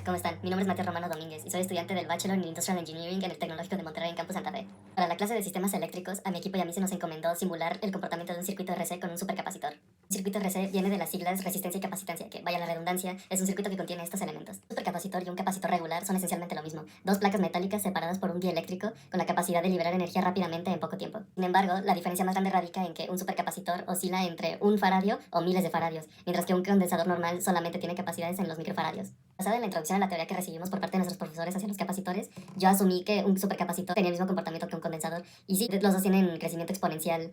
¿cómo están? Mi nombre es Mateo Romano Domínguez y soy estudiante del Bachelor in Industrial Engineering en el Tecnológico de Monterrey en Campus Santa Fe. Para la clase de sistemas eléctricos, a mi equipo y a mí se nos encomendó simular el comportamiento de un circuito RC con un supercapacitor. Un circuito RC viene de las siglas resistencia y capacitancia, que, vaya la redundancia, es un circuito que contiene estos elementos. Un supercapacitor y un capacitor regular son esencialmente lo mismo, dos placas metálicas separadas por un dieléctrico con la capacidad de liberar energía rápidamente en poco tiempo. Sin embargo, la diferencia más grande radica en que un supercapacitor oscila entre un faradio o miles de faradios, mientras que un condensador normal solamente tiene capacidades en los microfaradios. Basada en la introducción a la teoría que recibimos por parte de nuestros profesores hacia los capacitores, yo asumí que un supercapacitor tenía el mismo comportamiento que un condensador, y sí, los dos tienen crecimiento exponencial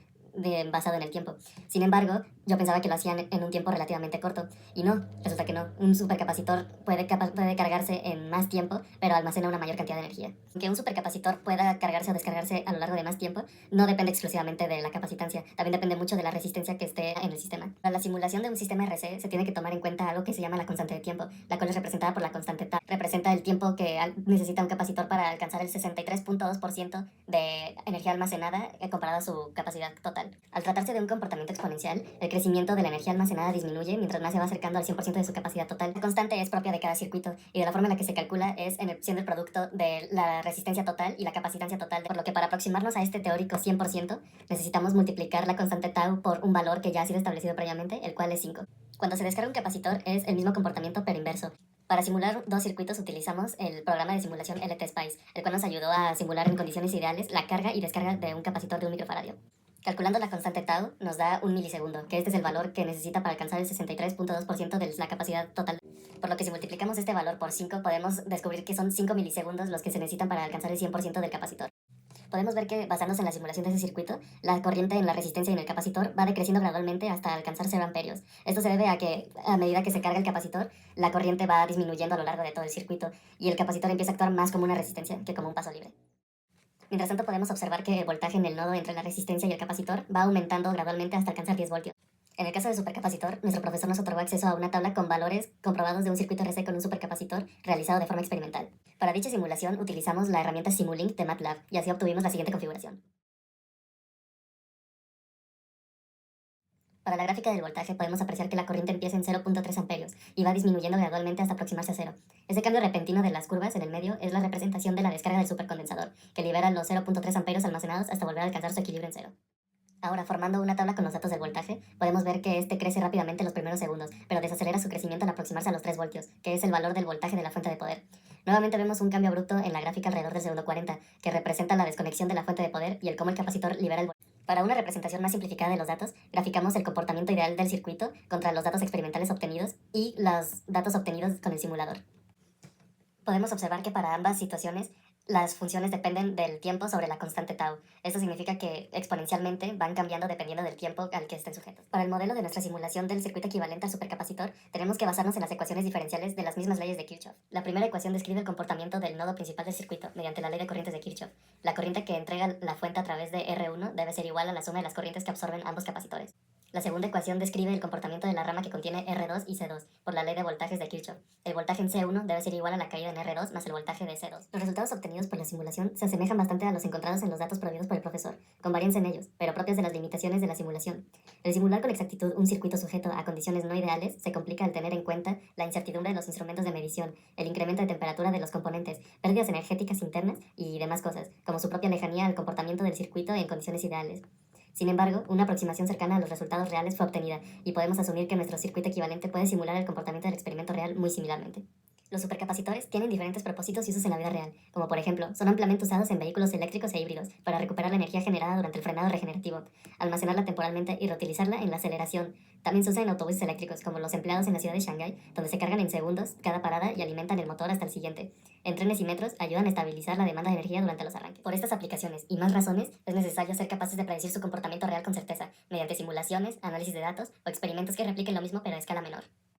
basado en el tiempo. Sin embargo, yo pensaba que lo hacían en un tiempo relativamente corto, y no, resulta que no. Un supercapacitor puede cargarse en más tiempo, pero almacena una mayor cantidad de energía. Que un supercapacitor pueda cargarse o descargarse a lo largo de más tiempo no depende exclusivamente de la capacitancia, también depende mucho de la resistencia que esté en el sistema. Para la simulación de un sistema RC se tiene que tomar en cuenta algo que se llama la constante de tiempo, la cual es representada por la constante tau. Representa el tiempo que necesita un capacitor para alcanzar el 63.2% de energía almacenada comparado a su capacidad total. Al tratarse de un comportamiento exponencial, el crecimiento de la energía almacenada disminuye mientras más se va acercando al 100% de su capacidad total. La constante es propia de cada circuito y de la forma en la que se calcula es siendo el producto de la resistencia total y la capacitancia total, por lo que para aproximarnos a este teórico 100% necesitamos multiplicar la constante tau por un valor que ya ha sido establecido previamente, el cual es 5. Cuando se descarga un capacitor es el mismo comportamiento pero inverso. Para simular dos circuitos utilizamos el programa de simulación LT-SPICE, el cual nos ayudó a simular en condiciones ideales la carga y descarga de un capacitor de un microfaradio. Calculando la constante tau nos da un milisegundo, que este es el valor que necesita para alcanzar el 63.2% de la capacidad total. Por lo que si multiplicamos este valor por 5 podemos descubrir que son 5 milisegundos los que se necesitan para alcanzar el 100% del capacitor. Podemos ver que, basándose en la simulación de ese circuito, la corriente en la resistencia y en el capacitor va decreciendo gradualmente hasta alcanzar 0 amperios. Esto se debe a que, a medida que se carga el capacitor, la corriente va disminuyendo a lo largo de todo el circuito y el capacitor empieza a actuar más como una resistencia que como un paso libre. Mientras tanto, podemos observar que el voltaje en el nodo entre la resistencia y el capacitor va aumentando gradualmente hasta alcanzar 10 voltios. En el caso del supercapacitor, nuestro profesor nos otorgó acceso a una tabla con valores comprobados de un circuito RC con un supercapacitor realizado de forma experimental. Para dicha simulación utilizamos la herramienta Simulink de MATLAB y así obtuvimos la siguiente configuración. Para la gráfica del voltaje podemos apreciar que la corriente empieza en 0.3 amperios y va disminuyendo gradualmente hasta aproximarse a cero. Ese cambio repentino de las curvas en el medio es la representación de la descarga del supercondensador, que libera los 0.3 amperios almacenados hasta volver a alcanzar su equilibrio en cero. Ahora, formando una tabla con los datos del voltaje, podemos ver que este crece rápidamente en los primeros segundos, pero desacelera su crecimiento al aproximarse a los 3 voltios, que es el valor del voltaje de la fuente de poder. Nuevamente vemos un cambio abrupto en la gráfica alrededor del segundo 40, que representa la desconexión de la fuente de poder y el cómo el capacitor libera el voltaje. Para una representación más simplificada de los datos, graficamos el comportamiento ideal del circuito contra los datos experimentales obtenidos y los datos obtenidos con el simulador. Podemos observar que para ambas situaciones las funciones dependen del tiempo sobre la constante tau. Esto significa que exponencialmente van cambiando dependiendo del tiempo al que estén sujetos. Para el modelo de nuestra simulación del circuito equivalente al supercapacitor, tenemos que basarnos en las ecuaciones diferenciales de las mismas leyes de Kirchhoff. La primera ecuación describe el comportamiento del nodo principal del circuito mediante la ley de corrientes de Kirchhoff. La corriente que entrega la fuente a través de R1 debe ser igual a la suma de las corrientes que absorben ambos capacitores. La segunda ecuación describe el comportamiento de la rama que contiene R2 y C2 por la ley de voltajes de Kirchhoff. El voltaje en C1 debe ser igual a la caída en R2 más el voltaje de C2. Los resultados obtenidos por la simulación se asemejan bastante a los encontrados en los datos proveídos por el profesor, con varianza en ellos, pero propias de las limitaciones de la simulación. El simular con exactitud un circuito sujeto a condiciones no ideales se complica al tener en cuenta la incertidumbre de los instrumentos de medición, el incremento de temperatura de los componentes, pérdidas energéticas internas y demás cosas, como su propia lejanía al comportamiento del circuito en condiciones ideales. Sin embargo, una aproximación cercana a los resultados reales fue obtenida, y podemos asumir que nuestro circuito equivalente puede simular el comportamiento del experimento real muy similarmente. Los supercapacitores tienen diferentes propósitos y usos en la vida real, como por ejemplo, son ampliamente usados en vehículos eléctricos e híbridos para recuperar la energía generada durante el frenado regenerativo, almacenarla temporalmente y reutilizarla en la aceleración. También se usa en autobuses eléctricos, como los empleados en la ciudad de Shanghái, donde se cargan en segundos cada parada y alimentan el motor hasta el siguiente. En trenes y metros ayudan a estabilizar la demanda de energía durante los arranques. Por estas aplicaciones y más razones, es necesario ser capaces de predecir su comportamiento real con certeza, mediante simulaciones, análisis de datos o experimentos que repliquen lo mismo pero a escala menor.